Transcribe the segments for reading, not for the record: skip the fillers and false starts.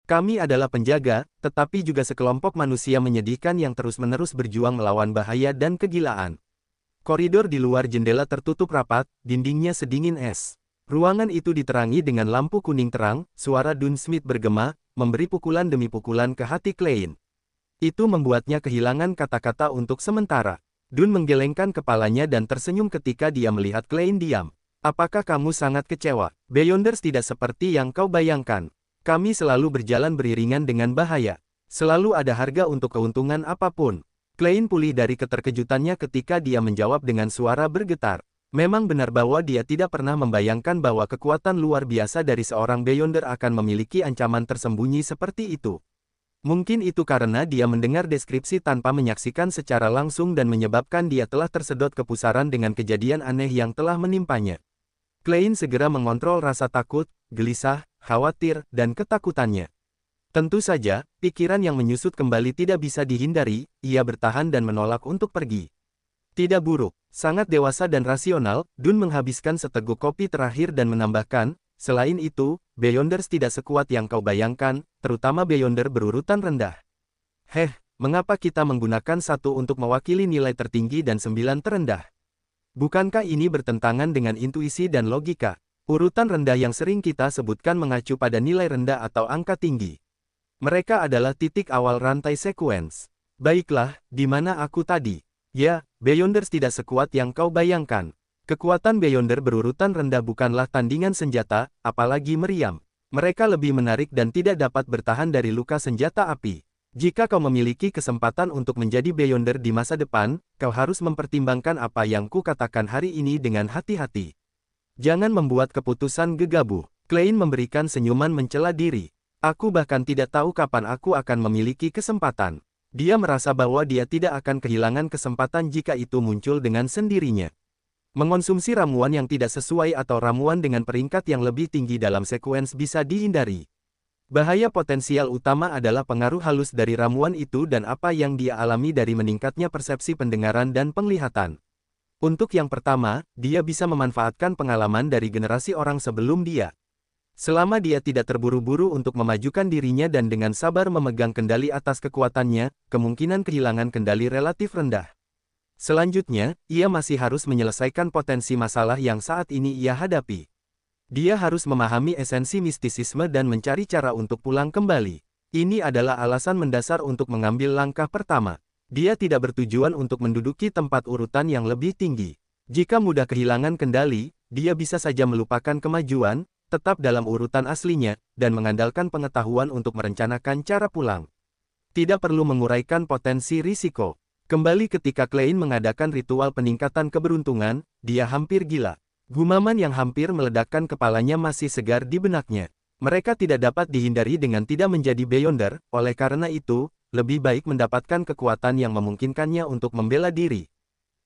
Kami adalah penjaga, tetapi juga sekelompok manusia menyedihkan yang terus-menerus berjuang melawan bahaya dan kegilaan. Koridor di luar jendela tertutup rapat, dindingnya sedingin es. Ruangan itu diterangi dengan lampu kuning terang, suara Dun Smith bergema, memberi pukulan demi pukulan ke hati Klein. Itu membuatnya kehilangan kata-kata untuk sementara. Dun menggelengkan kepalanya dan tersenyum ketika dia melihat Klein diam. Apakah kamu sangat kecewa? Beyonders tidak seperti yang kau bayangkan. Kami selalu berjalan beriringan dengan bahaya. Selalu ada harga untuk keuntungan apapun. Klein pulih dari keterkejutannya ketika dia menjawab dengan suara bergetar. Memang benar bahwa dia tidak pernah membayangkan bahwa kekuatan luar biasa dari seorang Beyonder akan memiliki ancaman tersembunyi seperti itu. Mungkin itu karena dia mendengar deskripsi tanpa menyaksikan secara langsung dan menyebabkan dia telah tersedot kepusaran dengan kejadian aneh yang telah menimpanya. Klein segera mengontrol rasa takut, gelisah, khawatir, dan ketakutannya. Tentu saja, pikiran yang menyusut kembali tidak bisa dihindari, ia bertahan dan menolak untuk pergi. Tidak buruk, sangat dewasa dan rasional, Dun menghabiskan seteguk kopi terakhir dan menambahkan, selain itu, Beyonders tidak sekuat yang kau bayangkan, terutama Beyonder berurutan rendah. Mengapa kita menggunakan 1 untuk mewakili nilai tertinggi dan 9 terendah? Bukankah ini bertentangan dengan intuisi dan logika? Urutan rendah yang sering kita sebutkan mengacu pada nilai rendah atau angka tinggi. Mereka adalah titik awal rantai sekuens. Baiklah, di mana aku tadi? Ya, Beyonders tidak sekuat yang kau bayangkan. Kekuatan Beyonder berurutan rendah bukanlah tandingan senjata, apalagi meriam. Mereka lebih menarik dan tidak dapat bertahan dari luka senjata api. Jika kau memiliki kesempatan untuk menjadi Beyonder di masa depan, kau harus mempertimbangkan apa yang kukatakan hari ini dengan hati-hati. Jangan membuat keputusan gegabah. Klein memberikan senyuman mencela diri. Aku bahkan tidak tahu kapan aku akan memiliki kesempatan. Dia merasa bahwa dia tidak akan kehilangan kesempatan jika itu muncul dengan sendirinya. Mengonsumsi ramuan yang tidak sesuai atau ramuan dengan peringkat yang lebih tinggi dalam sekuens bisa dihindari. Bahaya potensial utama adalah pengaruh halus dari ramuan itu dan apa yang dia alami dari meningkatnya persepsi pendengaran dan penglihatan. Untuk yang pertama, dia bisa memanfaatkan pengalaman dari generasi orang sebelum dia. Selama dia tidak terburu-buru untuk memajukan dirinya dan dengan sabar memegang kendali atas kekuatannya, kemungkinan kehilangan kendali relatif rendah. Selanjutnya, ia masih harus menyelesaikan potensi masalah yang saat ini ia hadapi. Dia harus memahami esensi mistisisme dan mencari cara untuk pulang kembali. Ini adalah alasan mendasar untuk mengambil langkah pertama. Dia tidak bertujuan untuk menduduki tempat urutan yang lebih tinggi. Jika mudah kehilangan kendali, dia bisa saja melupakan kemajuan, tetap dalam urutan aslinya, dan mengandalkan pengetahuan untuk merencanakan cara pulang. Tidak perlu menguraikan potensi risiko. Kembali ketika Klein mengadakan ritual peningkatan keberuntungan, dia hampir gila. Gumaman yang hampir meledakkan kepalanya masih segar di benaknya. Mereka tidak dapat dihindari dengan tidak menjadi Beyonder, oleh karena itu, lebih baik mendapatkan kekuatan yang memungkinkannya untuk membela diri.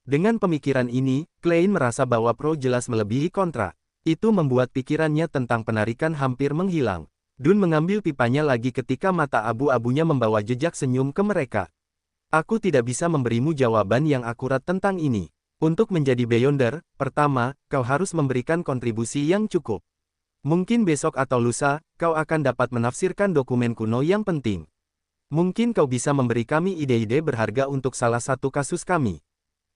Dengan pemikiran ini, Klein merasa bahwa pro jelas melebihi kontra. Itu membuat pikirannya tentang penarikan hampir menghilang. Dun mengambil pipanya lagi ketika mata abu-abunya membawa jejak senyum ke mereka. Aku tidak bisa memberimu jawaban yang akurat tentang ini. Untuk menjadi Beyonder, pertama, kau harus memberikan kontribusi yang cukup. Mungkin besok atau lusa, kau akan dapat menafsirkan dokumen kuno yang penting. Mungkin kau bisa memberi kami ide-ide berharga untuk salah satu kasus kami.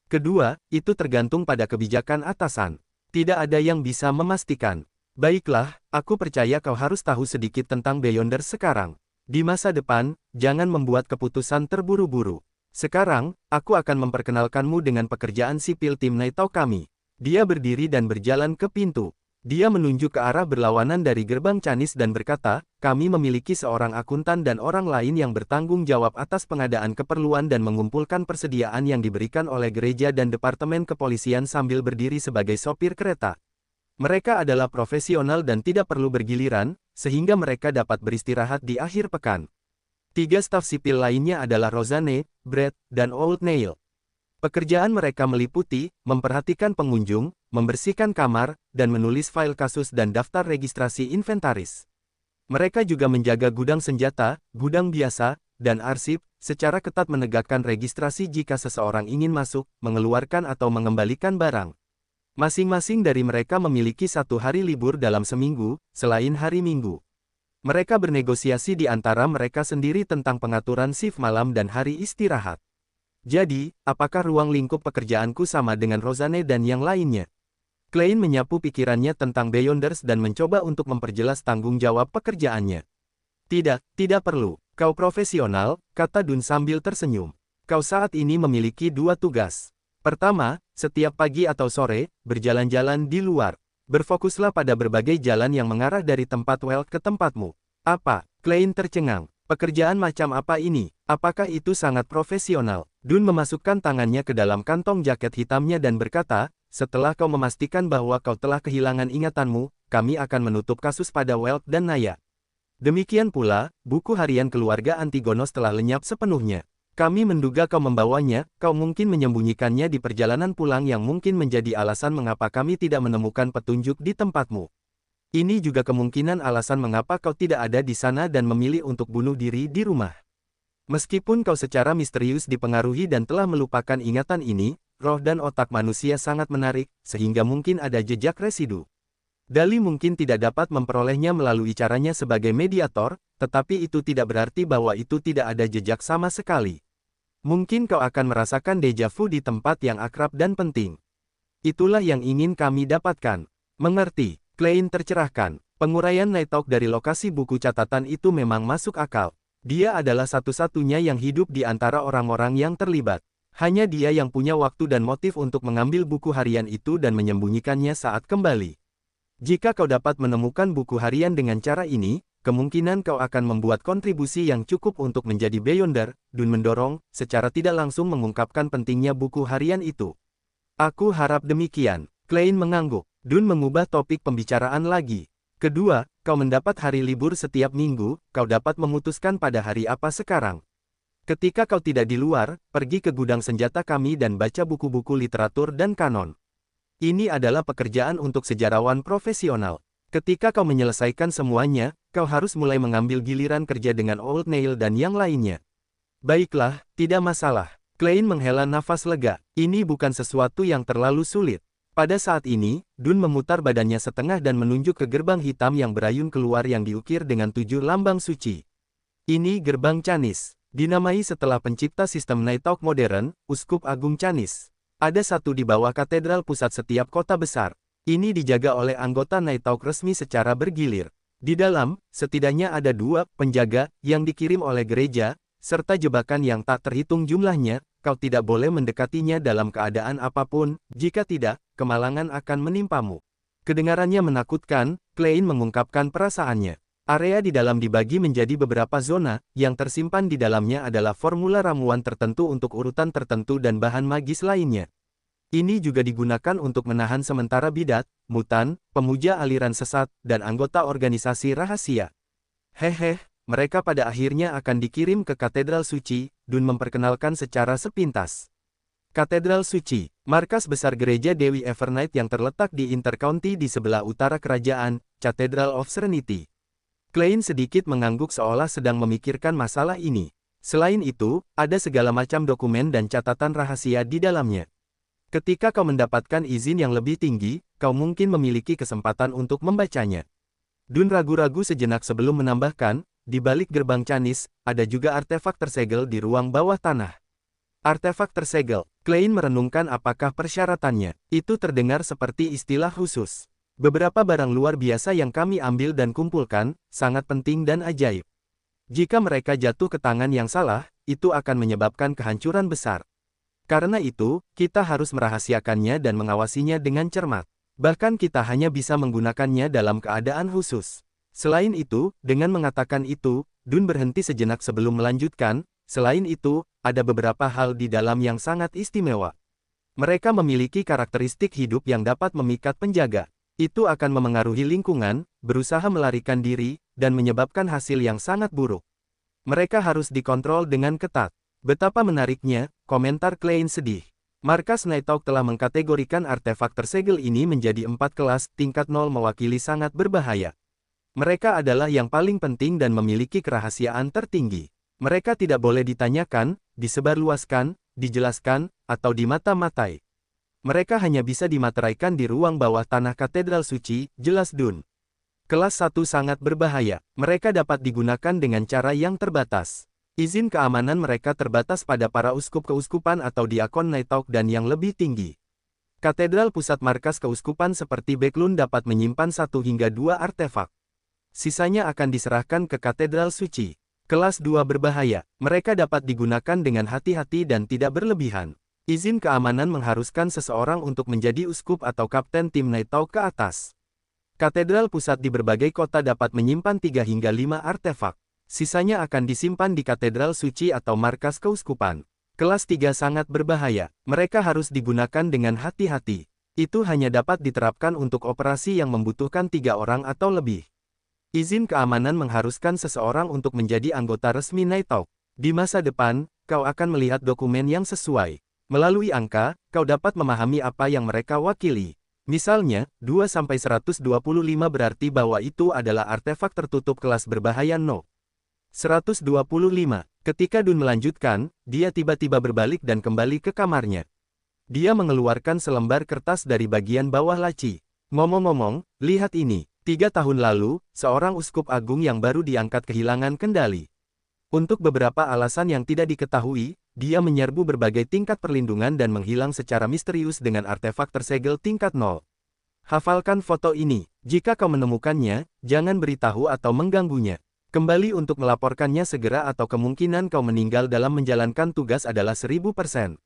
Kedua, itu tergantung pada kebijakan atasan. Tidak ada yang bisa memastikan. Baiklah, aku percaya kau harus tahu sedikit tentang Beyonder sekarang. Di masa depan, jangan membuat keputusan terburu-buru. Sekarang, aku akan memperkenalkanmu dengan pekerjaan sipil tim NATO kami. Dia berdiri dan berjalan ke pintu. Dia menunjuk ke arah berlawanan dari gerbang Canis dan berkata, kami memiliki seorang akuntan dan orang lain yang bertanggung jawab atas pengadaan keperluan dan mengumpulkan persediaan yang diberikan oleh gereja dan departemen kepolisian sambil berdiri sebagai sopir kereta. Mereka adalah profesional dan tidak perlu bergiliran, sehingga mereka dapat beristirahat di akhir pekan. 3 staf sipil lainnya adalah Rosanne, Brett, dan Old Neil. Pekerjaan mereka meliputi, memperhatikan pengunjung, membersihkan kamar, dan menulis file kasus dan daftar registrasi inventaris. Mereka juga menjaga gudang senjata, gudang biasa, dan arsip, secara ketat menegakkan registrasi jika seseorang ingin masuk, mengeluarkan atau mengembalikan barang. Masing-masing dari mereka memiliki 1 hari libur dalam seminggu, selain hari Minggu. Mereka bernegosiasi di antara mereka sendiri tentang pengaturan shift malam dan hari istirahat. Jadi, apakah ruang lingkup pekerjaanku sama dengan Rosanne dan yang lainnya? Klein menyapu pikirannya tentang Beyonders dan mencoba untuk memperjelas tanggung jawab pekerjaannya. Tidak perlu. Kau profesional, kata Dun sambil tersenyum. Kau saat ini memiliki dua tugas. Pertama, setiap pagi atau sore, berjalan-jalan di luar. Berfokuslah pada berbagai jalan yang mengarah dari tempat Weld ke tempatmu. Apa? Klein tercengang. Pekerjaan macam apa ini? Apakah itu sangat profesional? Dun memasukkan tangannya ke dalam kantong jaket hitamnya dan berkata, setelah kau memastikan bahwa kau telah kehilangan ingatanmu, kami akan menutup kasus pada Weld dan Naya. Demikian pula, buku harian keluarga Antigonos telah lenyap sepenuhnya. Kami menduga kau membawanya, kau mungkin menyembunyikannya di perjalanan pulang yang mungkin menjadi alasan mengapa kami tidak menemukan petunjuk di tempatmu. Ini juga kemungkinan alasan mengapa kau tidak ada di sana dan memilih untuk bunuh diri di rumah. Meskipun kau secara misterius dipengaruhi dan telah melupakan ingatan ini, roh dan otak manusia sangat menarik, sehingga mungkin ada jejak residu. Dali mungkin tidak dapat memperolehnya melalui caranya sebagai mediator, tetapi itu tidak berarti bahwa itu tidak ada jejak sama sekali. Mungkin kau akan merasakan deja vu di tempat yang akrab dan penting. Itulah yang ingin kami dapatkan. Mengerti, Klein tercerahkan. Penguraian Nighthawk dari lokasi buku catatan itu memang masuk akal. Dia adalah satu-satunya yang hidup di antara orang-orang yang terlibat. Hanya dia yang punya waktu dan motif untuk mengambil buku harian itu dan menyembunyikannya saat kembali. Jika kau dapat menemukan buku harian dengan cara ini, kemungkinan kau akan membuat kontribusi yang cukup untuk menjadi Beyonder. Dun mendorong, secara tidak langsung mengungkapkan pentingnya buku harian itu. Aku harap demikian. Klein mengangguk. Dun mengubah topik pembicaraan lagi. Kedua, kau mendapat hari libur setiap minggu, kau dapat memutuskan pada hari apa sekarang. Ketika kau tidak di luar, pergi ke gudang senjata kami dan baca buku-buku literatur dan kanon. Ini adalah pekerjaan untuk sejarawan profesional. Ketika kau menyelesaikan semuanya, kau harus mulai mengambil giliran kerja dengan Old Nail dan yang lainnya. Baiklah, tidak masalah. Klein menghela nafas lega. Ini bukan sesuatu yang terlalu sulit. Pada saat ini, Dun memutar badannya setengah dan menunjuk ke gerbang hitam yang berayun keluar yang diukir dengan 7 lambang suci. Ini gerbang Canis. Dinamai setelah pencipta sistem Nighthawk modern, Uskup Agung Canis. Ada satu di bawah katedral pusat setiap kota besar. Ini dijaga oleh anggota Nighthawk resmi secara bergilir. Di dalam, setidaknya ada 2 penjaga yang dikirim oleh gereja, serta jebakan yang tak terhitung jumlahnya. Kau tidak boleh mendekatinya dalam keadaan apapun, jika tidak, kemalangan akan menimpamu. Kedengarannya menakutkan, Klein mengungkapkan perasaannya. Area di dalam dibagi menjadi beberapa zona, yang tersimpan di dalamnya adalah formula ramuan tertentu untuk urutan tertentu dan bahan magis lainnya. Ini juga digunakan untuk menahan sementara bidat, mutan, pemuja aliran sesat, dan anggota organisasi rahasia. Hehe, mereka pada akhirnya akan dikirim ke Katedral Suci, Dun memperkenalkan secara sepintas. Katedral Suci, markas besar gereja Dewi Evernight yang terletak di Intercounty di sebelah utara kerajaan, Cathedral of Serenity. Klein sedikit mengangguk seolah sedang memikirkan masalah ini. Selain itu, ada segala macam dokumen dan catatan rahasia di dalamnya. Ketika kau mendapatkan izin yang lebih tinggi, kau mungkin memiliki kesempatan untuk membacanya. Dun ragu-ragu sejenak sebelum menambahkan, di balik gerbang Canis, ada juga artefak tersegel di ruang bawah tanah. Artefak tersegel. Klein merenungkan apakah persyaratannya. Itu terdengar seperti istilah khusus. Beberapa barang luar biasa yang kami ambil dan kumpulkan, sangat penting dan ajaib. Jika mereka jatuh ke tangan yang salah, itu akan menyebabkan kehancuran besar. Karena itu, kita harus merahasiakannya dan mengawasinya dengan cermat. Bahkan kita hanya bisa menggunakannya dalam keadaan khusus. Selain itu, dengan mengatakan itu, Dun berhenti sejenak sebelum melanjutkan, selain itu, ada beberapa hal di dalam yang sangat istimewa. Mereka memiliki karakteristik hidup yang dapat memikat penjaga. Itu akan memengaruhi lingkungan, berusaha melarikan diri, dan menyebabkan hasil yang sangat buruk. Mereka harus dikontrol dengan ketat. Betapa menariknya, komentar Klein sedih. Markas Nighthawk telah mengkategorikan artefak tersegel ini menjadi 4 kelas, tingkat 0 mewakili sangat berbahaya. Mereka adalah yang paling penting dan memiliki kerahasiaan tertinggi. Mereka tidak boleh ditanyakan, disebarluaskan, dijelaskan, atau dimata-matai. Mereka hanya bisa dimateraikan di ruang bawah tanah Katedral Suci, jelas Dun. Kelas 1 sangat berbahaya. Mereka dapat digunakan dengan cara yang terbatas. Izin keamanan mereka terbatas pada para uskup keuskupan atau diakon Night Hawk dan yang lebih tinggi. Katedral pusat markas keuskupan seperti Backlund dapat menyimpan 1 hingga 2 artefak. Sisanya akan diserahkan ke katedral suci. Kelas 2 berbahaya. Mereka dapat digunakan dengan hati-hati dan tidak berlebihan. Izin keamanan mengharuskan seseorang untuk menjadi uskup atau kapten tim Night Hawk ke atas. Katedral pusat di berbagai kota dapat menyimpan 3 hingga 5 artefak. Sisanya akan disimpan di katedral suci atau markas keuskupan. Kelas 3 sangat berbahaya. Mereka harus digunakan dengan hati-hati. Itu hanya dapat diterapkan untuk operasi yang membutuhkan 3 orang atau lebih. Izin keamanan mengharuskan seseorang untuk menjadi anggota resmi Night Hawk. Di masa depan, kau akan melihat dokumen yang sesuai. Melalui angka, kau dapat memahami apa yang mereka wakili. Misalnya, 2-125 berarti bahwa itu adalah artefak tertutup kelas berbahaya No. 125. Ketika Dun melanjutkan, dia tiba-tiba berbalik dan kembali ke kamarnya. Dia mengeluarkan selembar kertas dari bagian bawah laci. Ngomong-ngomong, lihat ini. 3 tahun lalu, seorang uskup agung yang baru diangkat kehilangan kendali. Untuk beberapa alasan yang tidak diketahui, dia menyerbu berbagai tingkat perlindungan dan menghilang secara misterius dengan artefak tersegel tingkat 0. Hafalkan foto ini. Jika kau menemukannya, jangan beritahu atau mengganggunya. Kembali untuk melaporkannya segera atau kemungkinan kau meninggal dalam menjalankan tugas adalah 1000%.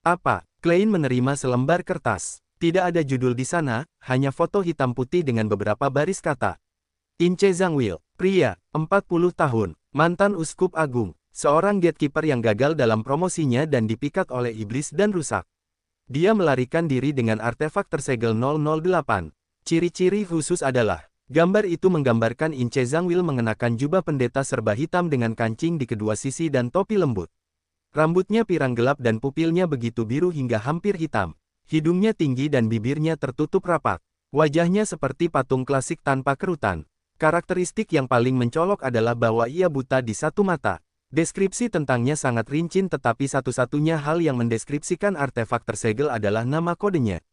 Apa? Klein menerima selembar kertas. Tidak ada judul di sana, hanya foto hitam putih dengan beberapa baris kata. Ince Zhangwil, pria, 40 tahun, mantan uskup agung. Seorang gatekeeper yang gagal dalam promosinya dan dipikat oleh iblis dan rusak. Dia melarikan diri dengan artefak tersegel 008. Ciri-ciri khusus adalah, gambar itu menggambarkan Ince Zhangwil mengenakan jubah pendeta serba hitam dengan kancing di kedua sisi dan topi lembut. Rambutnya pirang gelap dan pupilnya begitu biru hingga hampir hitam. Hidungnya tinggi dan bibirnya tertutup rapat. Wajahnya seperti patung klasik tanpa kerutan. Karakteristik yang paling mencolok adalah bahwa ia buta di satu mata. Deskripsi tentangnya sangat rinci tetapi satu-satunya hal yang mendeskripsikan artefak tersegel adalah nama kodenya.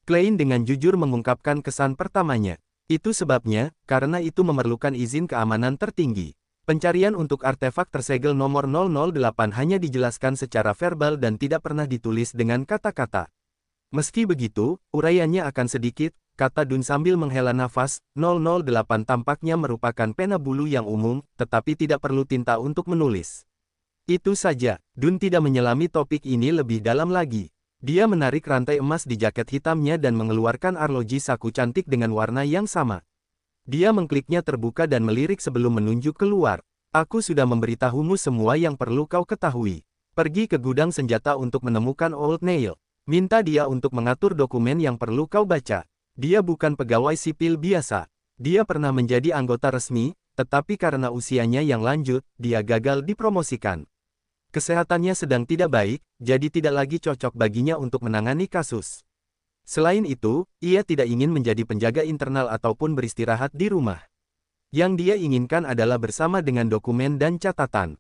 Klein dengan jujur mengungkapkan kesan pertamanya. Itu sebabnya, karena itu memerlukan izin keamanan tertinggi. Pencarian untuk artefak tersegel nomor 008 hanya dijelaskan secara verbal dan tidak pernah ditulis dengan kata-kata. Meski begitu, uraiannya akan sedikit, kata Dun sambil menghela nafas. 008 tampaknya merupakan pena bulu yang umum, tetapi tidak perlu tinta untuk menulis. Itu saja, Dun tidak menyelami topik ini lebih dalam lagi. Dia menarik rantai emas di jaket hitamnya dan mengeluarkan arloji saku cantik dengan warna yang sama. Dia mengkliknya terbuka dan melirik sebelum menunjuk keluar. Aku sudah memberitahumu semua yang perlu kau ketahui. Pergi ke gudang senjata untuk menemukan Old Nail. Minta dia untuk mengatur dokumen yang perlu kau baca. Dia bukan pegawai sipil biasa. Dia pernah menjadi anggota resmi, tetapi karena usianya yang lanjut, dia gagal dipromosikan. Kesehatannya sedang tidak baik, jadi tidak lagi cocok baginya untuk menangani kasus. Selain itu, ia tidak ingin menjadi penjaga internal ataupun beristirahat di rumah. Yang dia inginkan adalah bersama dengan dokumen dan catatan.